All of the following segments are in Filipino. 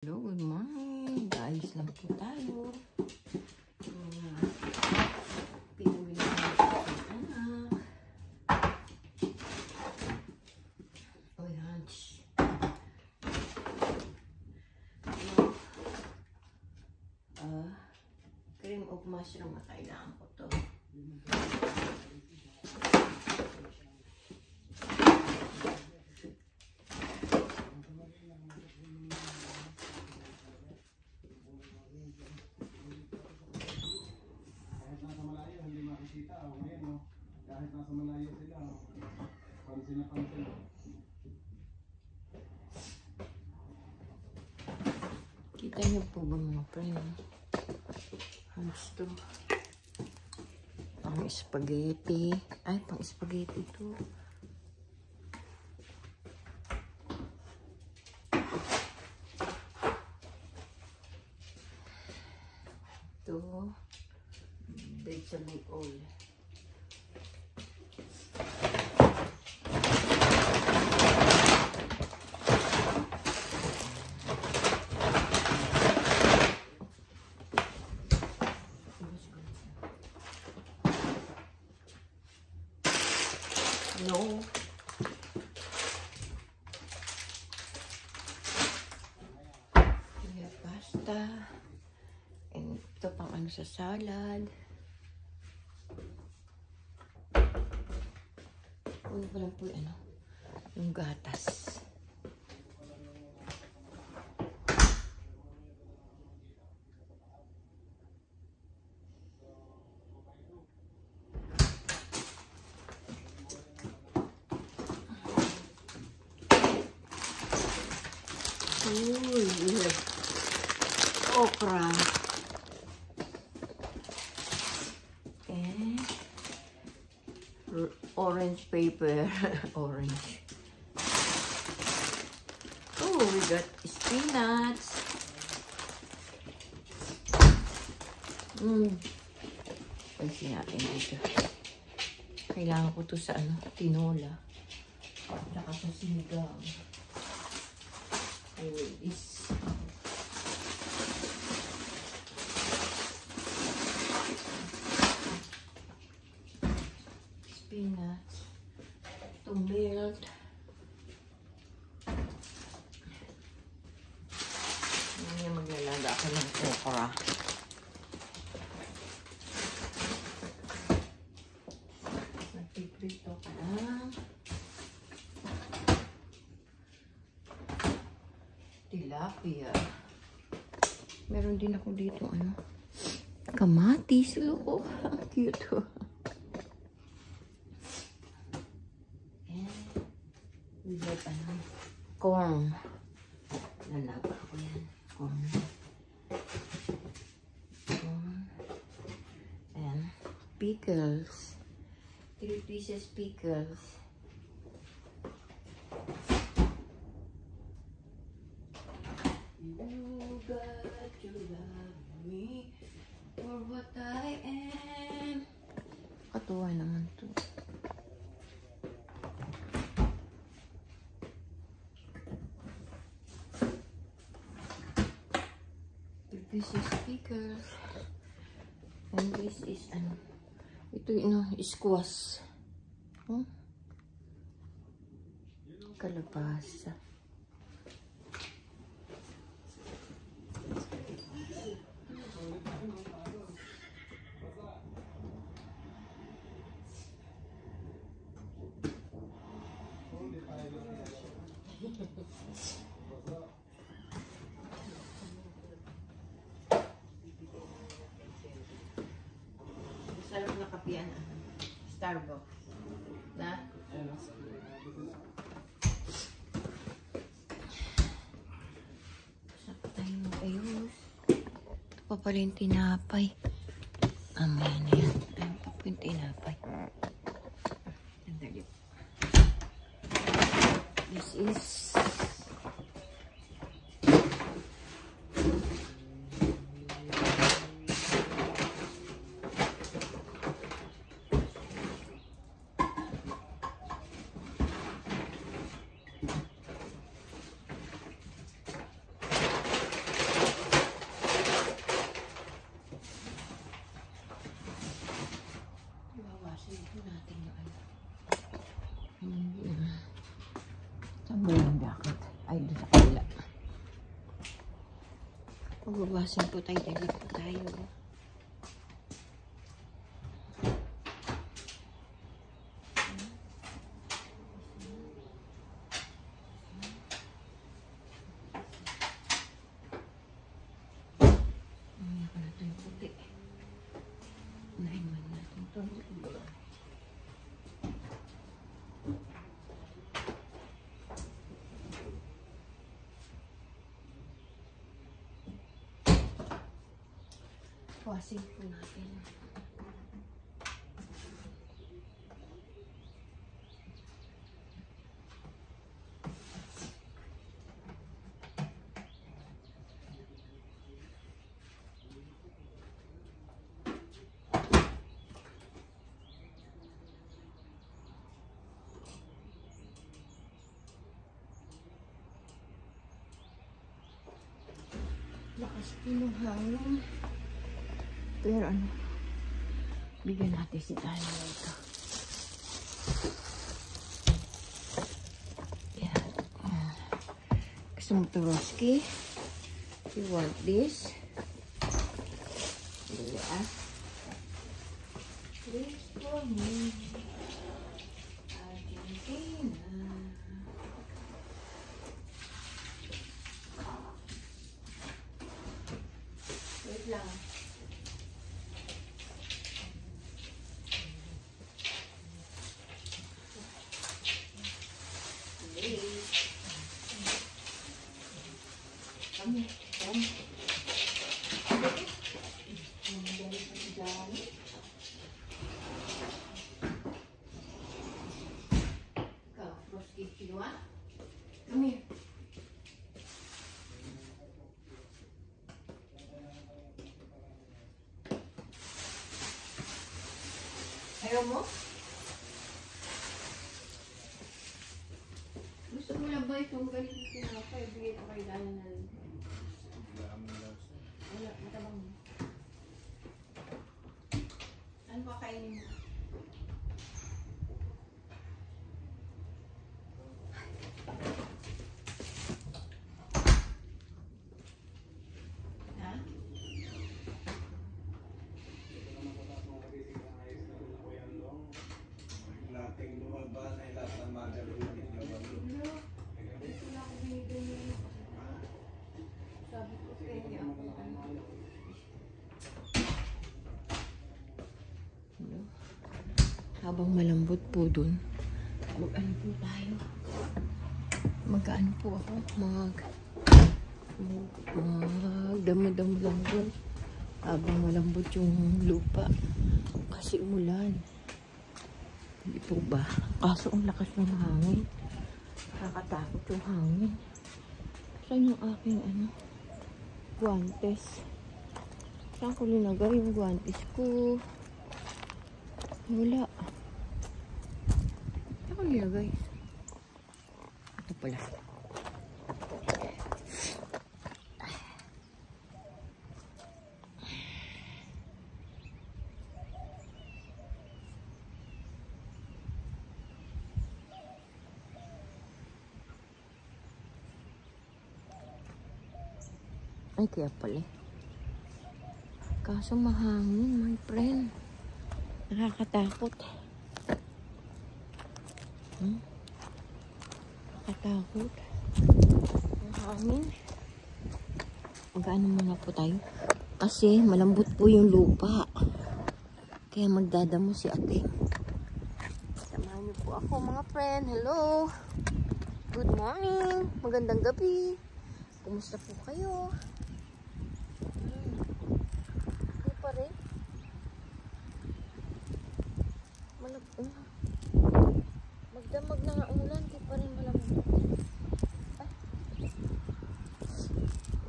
Hello, good morning. Ayos lang po tayo. Pinamili na ng anak. O yan. Cream of mushroom. Kailangan ko to. Kahit nasa malayo sila, pansin na pansin. Kita niyo po ba mga friend? Gusto. Pang spaghetti. Ay, pang spaghetti to. Ito. Vegetable oil. No. Yeah, pasta. And ito pang ano sa salad. Ano pa lang po yung ano? Yung gatas. Uy, we have okra. And orange paper. Orange. Oh, we got spinach. Pansin natin dito. Kailangan ko to sa ano, tinola. Tsaka sa sinigang. This spinach to melt. Ngayon maglalagay ako ng okra. Nagpiprito ka lang. Tilapia. Meron din ako dito, ano, kamatis. Look, ang cute. And we have, ano, corn. Lalaba ko yan. Corn. Corn. And pickles. 3 pieces pickles. You got to love me for what I am. Katuwa naman to. This is pickles. And this is ano. Ito yung squash. Kalabasa. Sarap na kapian. Starbucks. Na? Saka tayo mag-ayos. Ito pa pala yung tinapay. Mamaya na yan. Ito pa po yung tinapay. This is Magbabasin po tayo. Dalit po tayo. Wasing po natin. Lakas po ng hangin. Pero ano, bigyan natin si Daniel ito. Yan. Gusto mo ito, Roski? You want this? Yeah. This for me. Argentina. Wait lang. Come here. Ayaw mo? Gusto mo lang ba itong ganito sinapay? Bigay ko kay Daniel. Wala, matabang mo. Ano pa kainin mo? Habang malambot po dun, mag-ano po tayo? Mag-ano po ako? Magdamo-damo lang dun. Habang malambot yung lupa. Kasi umulan. Hindi po ba? Kaso ang lakas ng hangin. Nakakatakot yung hangin. Saan yung aking guantes? Saan ko linagay yung guantes ko? Wala. Saan ko linagay? Ito pala. Ay, kaya pala. Kaso mahangin, my friend. Nakakatakot. Nakakatakot. Mahangin. Mag-ano muna po tayo. Kasi malambot po yung lupa. Kaya magdadamo si ate. Samahan niyo po ako, mga friend. Hello. Good morning. Magandang gabi. Kumusta po kayo? Hindi pa rin. Magdamag na nga ulan. Hindi pa rin malambot. Ay.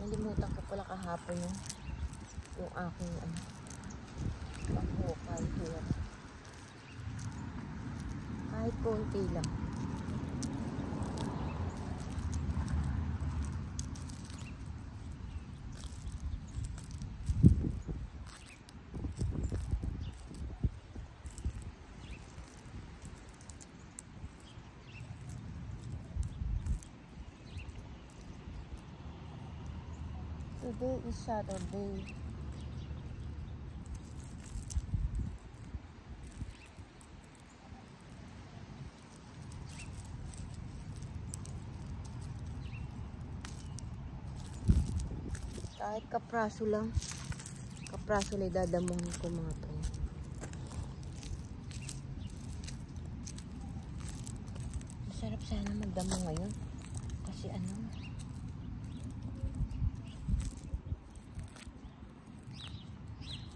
Nalimutan ko pala kahapon yung aking pang-vocal here. Kahit konti lang. Today is Saturday. Kahit kapraso lang. Kapraso lang dadamon ko mga to. Masarap sana magdamo ngayon. Kasi ano,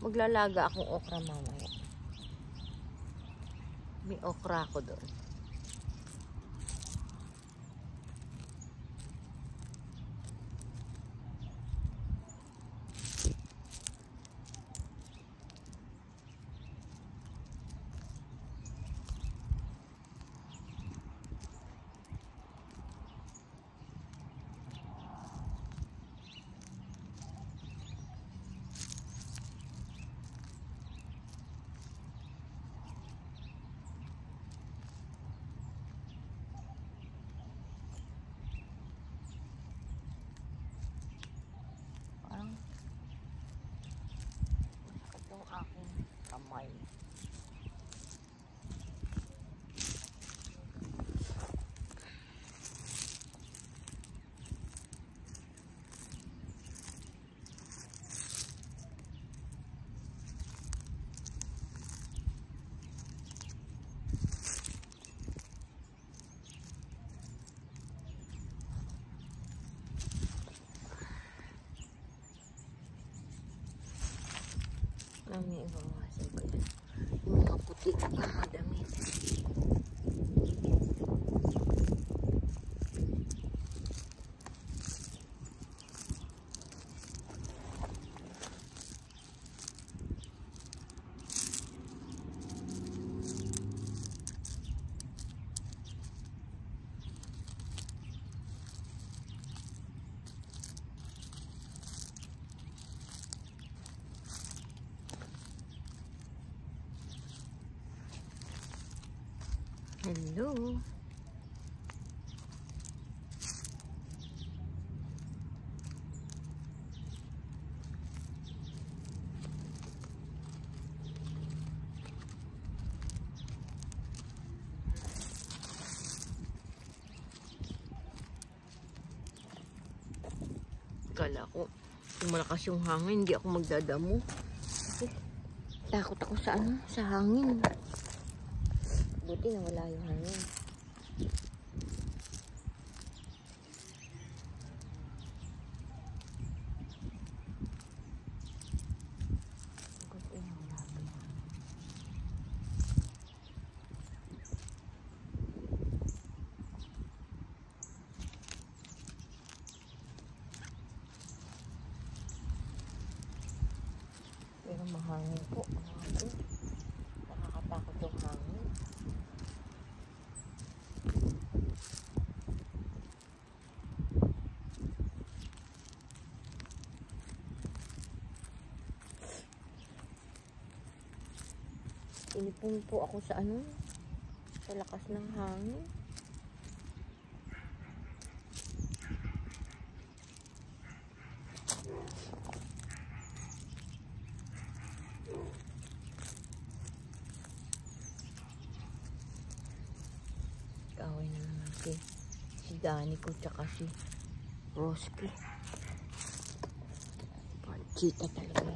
maglalaga akong okra mamaya. May okra ako doon. Itong aking kamay. May ibawasan ko yan. Yung mga puti na mga damit. Hello. Kala ko, kung malakas yung hangin, hindi ako magdadamo. Kasi takot ako sa ano, sa hangin. Buti na wala yung hangin. Buti na wala yung hangin. Pero mahangin po. Nakakatakot yung hangin. Inipon po ako sa ano, sa lakas ng hangin. Kaway na naman si Dani ko tsaka si Roski. Panchita talaga.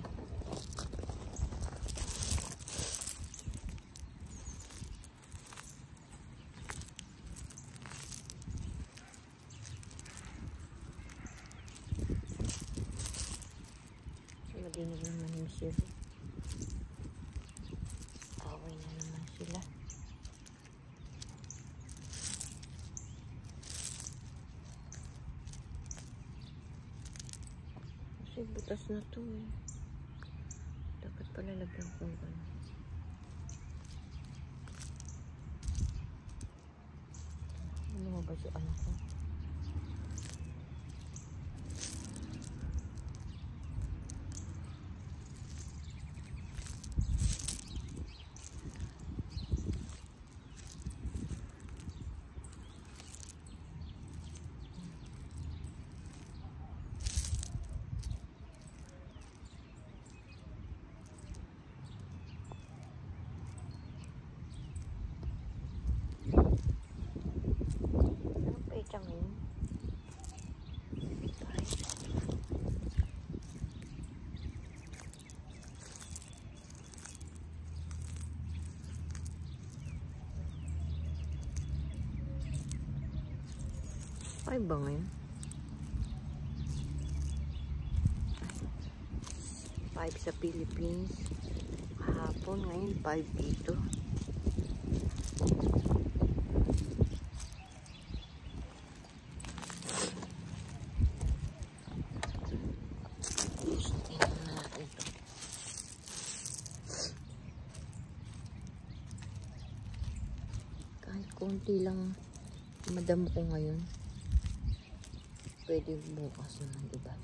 Nadinig naman yung sila. Away na naman sila. Kasi butas na to eh. Dapat pala lagyan kong ano. Ano mo ba si anak ko? 5 ba ngayon? 5 sa Philippines. Kahapon, ngayon 5 dito. Kunti lang madamo ko ngayon. Pwede bukas naman, diba?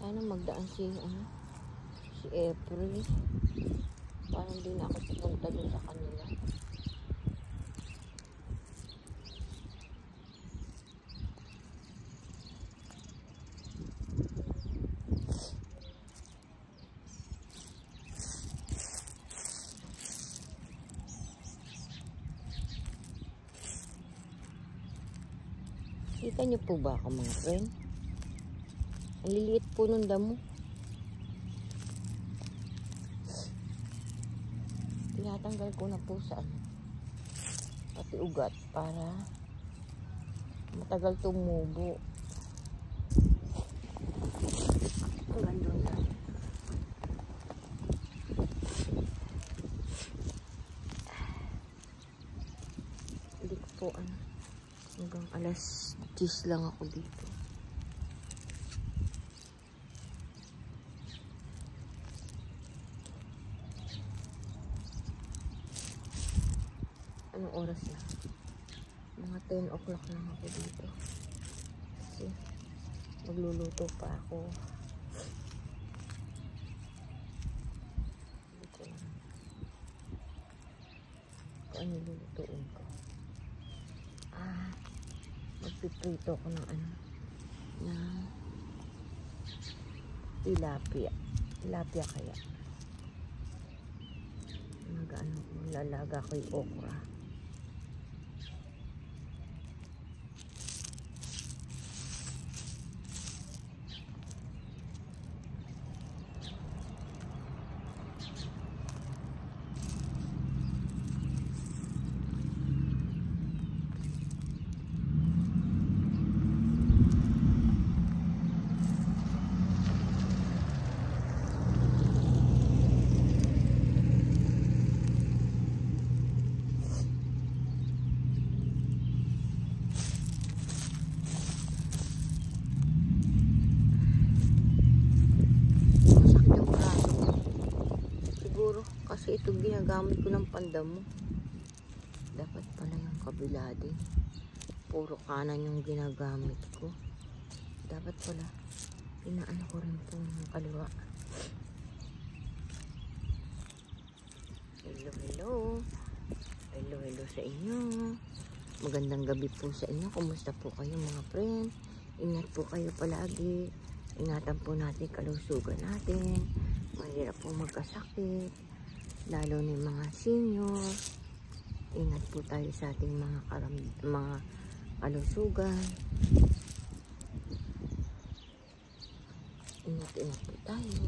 Sana magdaan si April. Parang di na ako pupunta dun sa kanila. Kita niyo po ba ako, mga friend? Ang liliit po ng damo. Tinatanggal ko na po sa pati ugat para matagal tumubo. Hanggang doon lang. Hindi ko po hanggang alas 10 lang ako dito. Anong oras na? Mga 10 o'clock lang ako dito. Kasi magluluto pa ako. Dito lang. Kung ano lulutuin ko. Magpiprito ko ng ng tilapia kaya lalaga ko yung okra. Kasi ito ginagamit ko ng pandamo. Dapat pala yung kabila din. Puro kanan yung ginagamit ko. Dapat pala inaano ko rin po ng kaliwa. Hello, hello. Hello, hello sa inyo. Magandang gabi po sa inyo. Kumusta po kayo, mga friend? Ingat po kayo palagi. Ingatan po natin kalusugan natin. Mahirap po magkasakit. Lalo na yung mga senior. Ingat po tayo sa ating mga kalusugan. Ingat po tayo.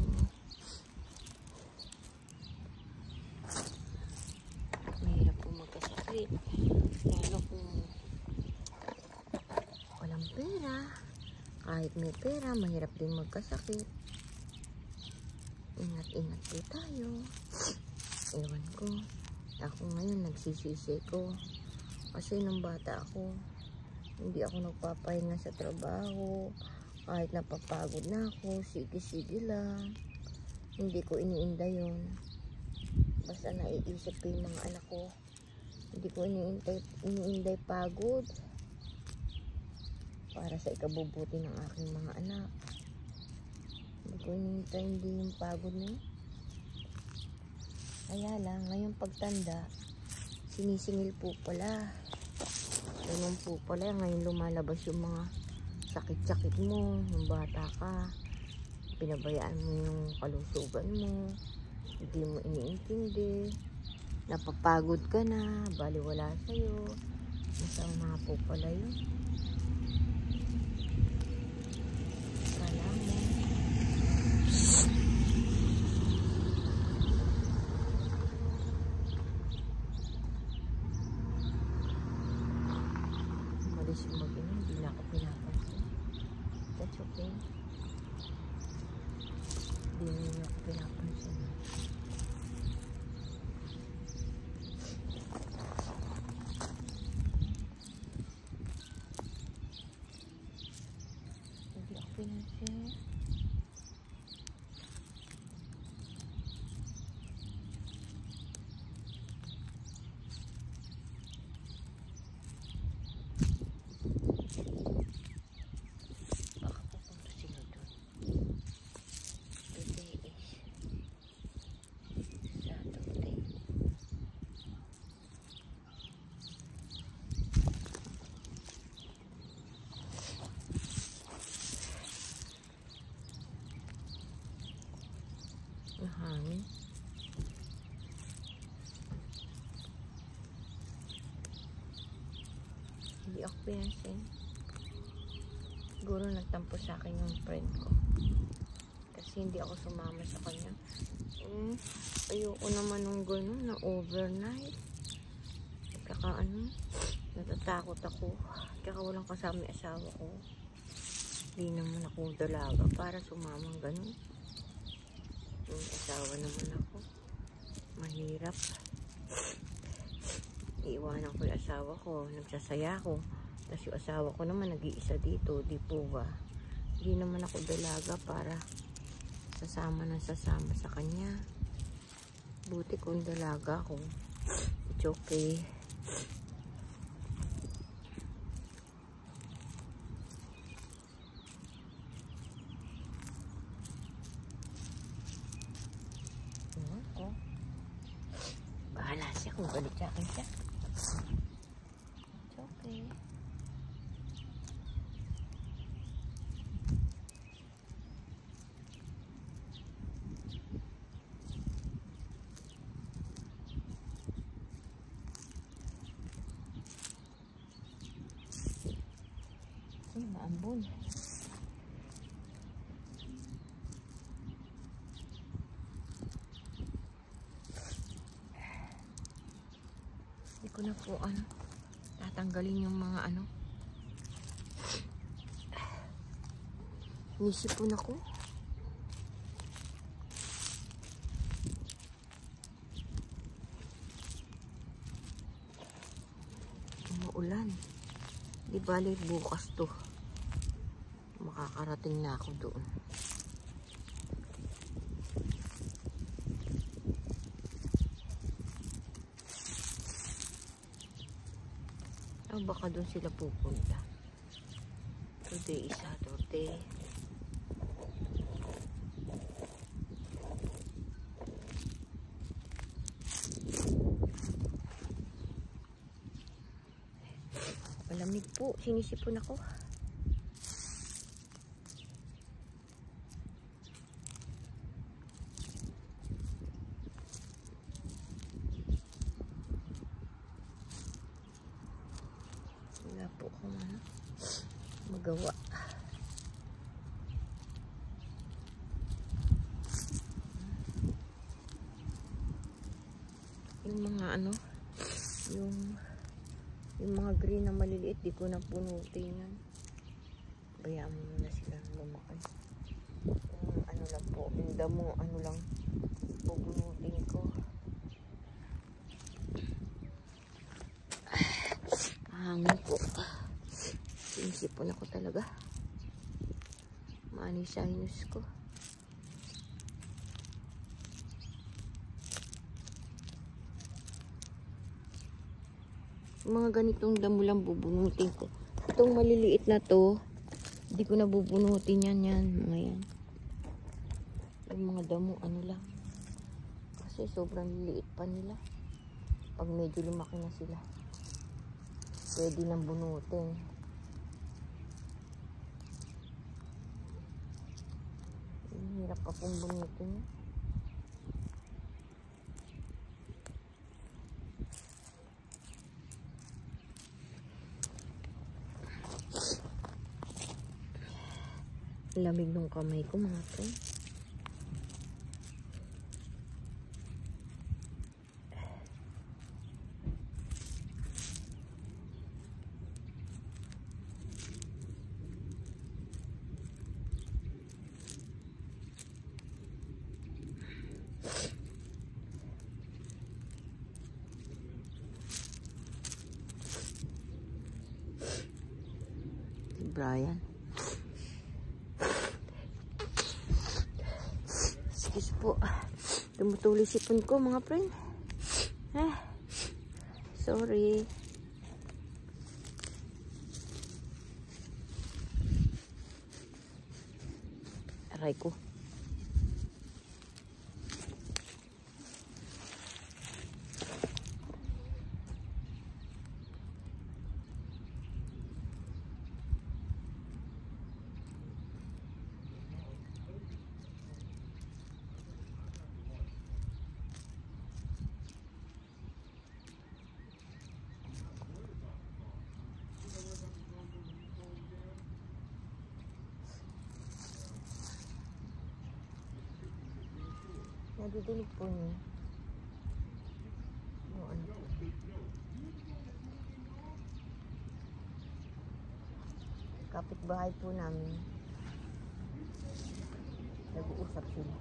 Mahirap po magkasakit. Lalo kung walang pera. Kahit may pera, mahirap din magkasakit. Ingat po tayo. Ewan ko. Ako ngayon nagsisisi ko. Kasi nung bata ako, hindi ako nagpapahinga sa trabaho. Kahit napapagod na ako, sige lang. Hindi ko iniinda yun. Basta naiisip ko yung mga anak ko. Hindi ko iniinday pagod. Para sa ikabubuti ng aking mga anak. Hindi ko iniintay yung pagod niya. Kaya lang, ngayong pagtanda, sinisingil po pala. Ganun po pala, ngayon lumalabas yung mga sakit-sakit mo, yung bata ka. Pinabayaan mo yung kalusugan mo. Hindi mo iniintindi. Napapagod ka na, baliwala sa'yo. Masama po pala yun. pinapansin mo. Hindi ako pinansin. Baka pupunta sila doon. Today is Saturday. Mahangin. Hindi ako pinansin. Siguro nagtampo sa akin yung friend ko. Kasi hindi ako sumama sa kanya. Ayoko naman nung gano'n na overnight. Kaka natatakot ako. Kaka walang kasama yung asawa ko. Hindi naman ako dalaga para sumamang gano'n. Yung asawa naman ako. Mahirap. Iiwanan ko yung asawa ko. Nagsasaya ko. Tapos yung asawa ko naman nag-iisa dito. Di po ba? Hindi naman ako dalaga para sasama sa kanya. Buti kung dalaga ako. It's okay. Bahala siya kung galit sa akin siya. It's okay. Maambon. Hindi ko na po tatanggalin yung mga nisipon ako. Umuulan. Di bali bukas to. Makakarating na ako doon. Baka doon sila pupunta. Today is Saturday. Malamig po. Sinisipon ako. Wala po akong magawa. Yung mga yung mga green na maliliit, di ko na punutin yan. Bayaan mo na sila lumaki. Yung lang po, yung damo, lang pupunutin ko. Hangin po. Sinisipon ako talaga. Maani sa hinus ko. Mga ganitong damo lang bubunutin ko. Itong maliliit na to, hindi ko na bubunutin yan. Mga yan. Yung mga damo, lang. Kasi sobrang liliit pa nila. Pag medyo lumaki na sila, pwede nang bunutin. Hirap pa pong bunutin. Lamig ng kamay ko mga to. Brian. Excuse po. Tumutuloy sipon ko mga friend. Sorry. Aray ko. Nadidinig po niya. Kapitbahay po namin. Nag-uusap sila.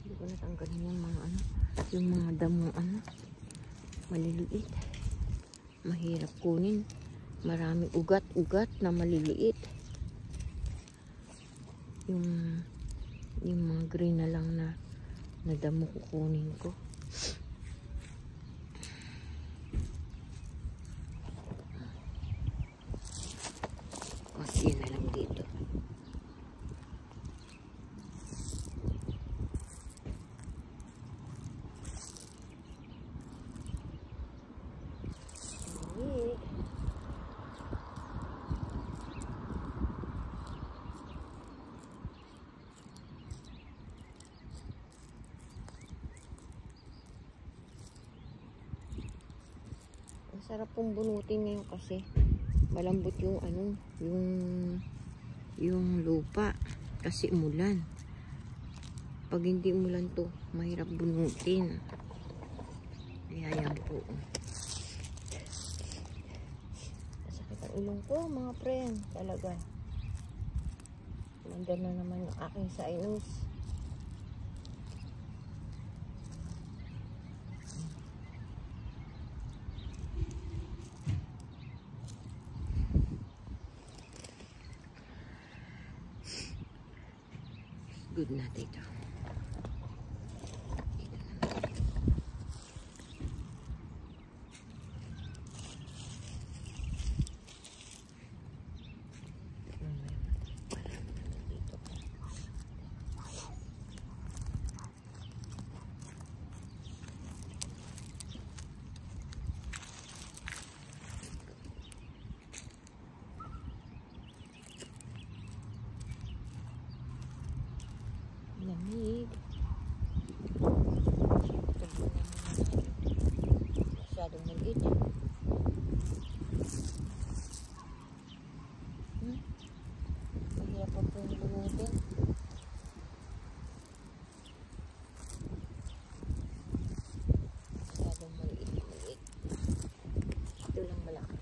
Hindi ko natanggalin yung mga yung mga damong maliliit. Mahirap kunin. Maraming ugat-ugat na maliliit. Yung mga green na lang na damo kukunin ko. Kasi na lang dito. Sarap pong bunutin ngayon kasi malambot yung yung lupa kasi umulan. Pag hindi umulan to, mahirap bunutin. Kaya yan po. Masakit ang ilong ko mga friend. Talaga. Manda na naman yung aking sinus. Good na dito. Lamig. Masyadong maliit. Mahirap pa po yung bunutin. Masyadong maliit. Ito lang malaki.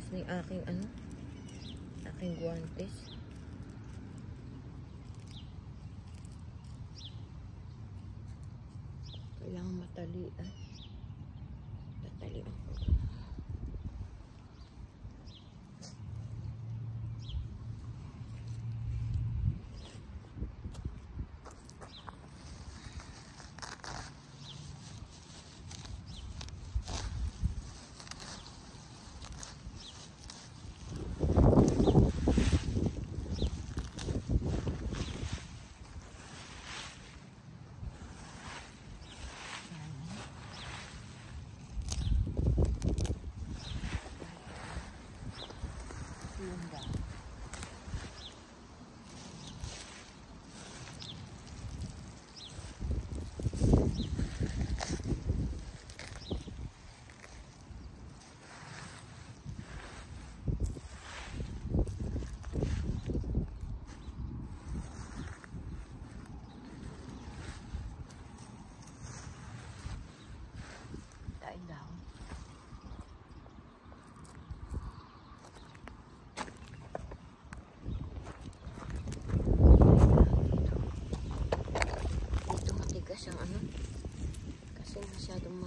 Ni aking guantes. Kailangan matalian. Tatalian ko.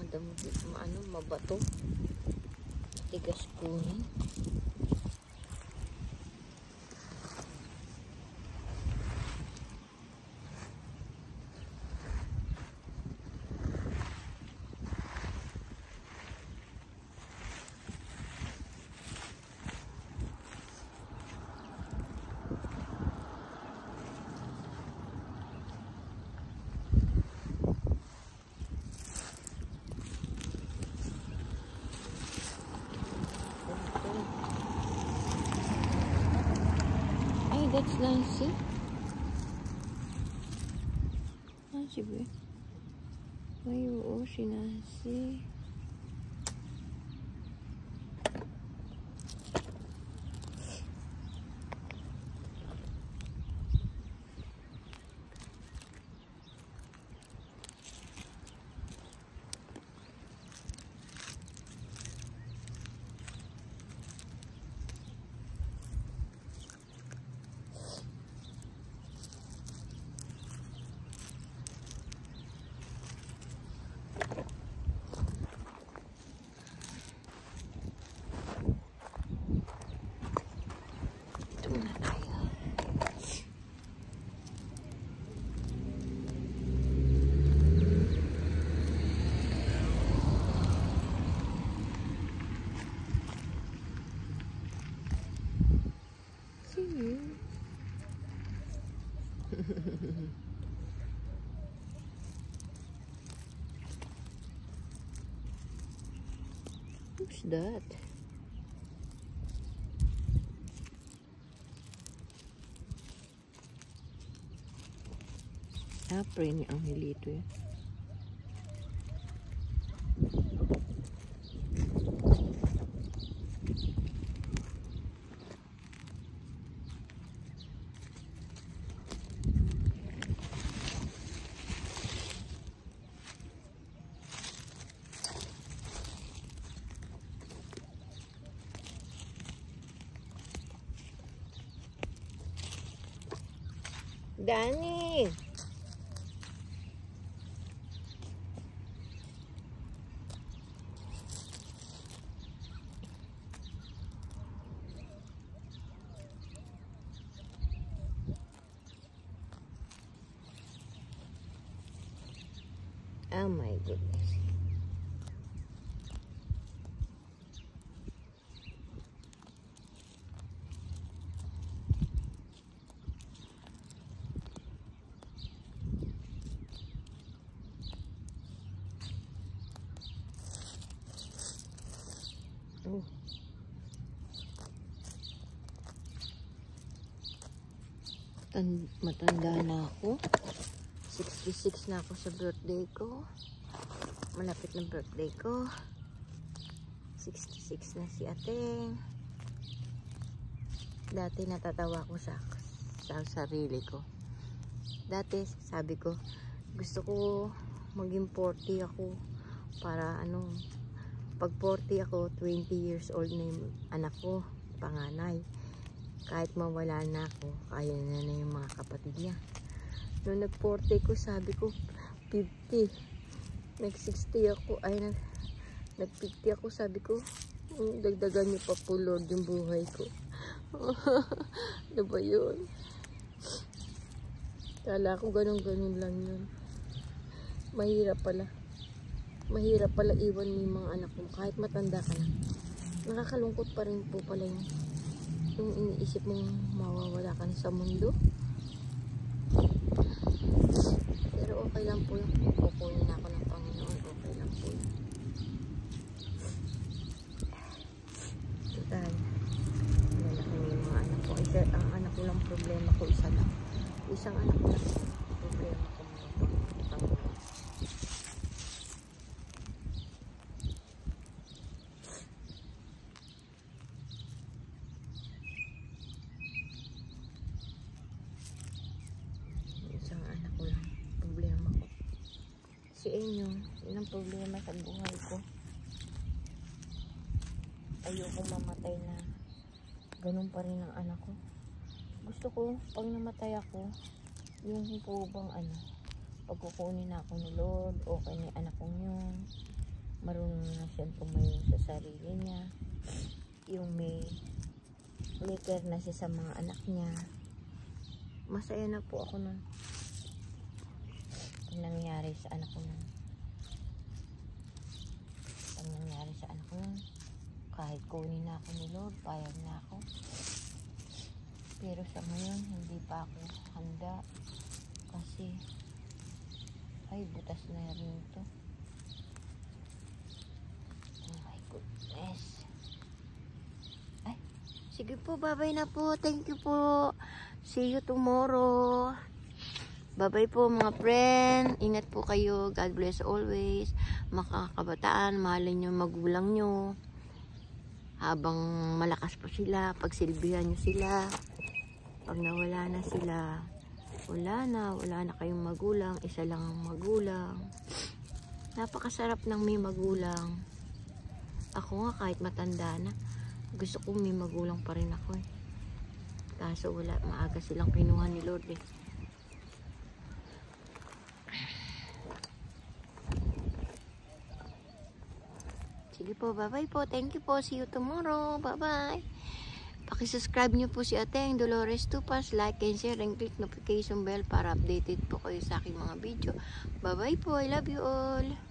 damo, ano, mabato. Tigas kunin. That's Nancy. Nancy ba? Ay, oo, si Nancy. Who's that? Aprin ang hilito eh. Danny! Oh my goodness. Oh. Matanda na ako. 66 na ako sa birthday ko. Malapit na birthday ko. 66 na si Ateng. Dati natatawa ko sa sarili ko. Dati sabi ko, gusto ko maging 40 ako para ano, pag 40 ako, 20 years old na yung anak ko, panganay. Kahit mawala na ako, kaya na yung mga kapatid niya. Noong nag-40 ko, sabi ko, 50. Nag-60 ako, ay nag-50 ako, sabi ko, dagdagan niyo pa po, Lord, yung buhay ko. Ano ba yun? Kala ko ganun-ganun lang yun. Mahirap pala. Mahirap pala iwan yung mga anak mo kahit matanda ka na. Nakakalungkot pa rin po pala yung iniisip mong mawawala ka na sa mundo. Pero okay lang po yun. Kukunin ako ng Panginoon. Okay lang po yun. Total. Lalaki yung mga anak ko. Ang anak ko lang problema ko, isa lang. Isang anak ko lang problema ko. Si Enyo, yun ang problema sa buhay ko. Ayoko mamatay na ganun pa rin ang anak ko. Gusto ko, pag namatay ako, yung po bang ano, pagkukunin ako ni Lord, okay na anak kong yun. marunong na siyang tumayo sa sarili niya. Yung may care na siya sa mga anak niya. Masaya na po ako nun. Ang nangyari sa anak ko nun. Ang nangyari sa anak ko nun. Kahit kunin na ako ni Lord, payag na ako. Pero sa ngayon, hindi pa ako handa. Kasi, ay, butas na rin ito. Oh my goodness. Ay, sige po, bye-bye na po. Thank you po. See you tomorrow. Bye-bye po mga friend. Ingat po kayo. God bless always. Mga kabataan, mahalin nyo magulang nyo. Habang malakas po sila, pagsilbihan nyo sila. Pag nawala na sila, wala na kayong magulang. Isa lang ang magulang. Napakasarap ng may magulang. Ako nga kahit matanda na, gusto ko may magulang pa rin ako eh. Kaso wala, maaga silang kinuha ni Lord eh. Sige po, bye-bye po. Thank you po. See you tomorrow. Bye-bye. Pakisubscribe nyo po si Ateng Dolores Tupas. Like and share and click notification bell para updated po kayo sa aking mga video. Bye-bye po. I love you all.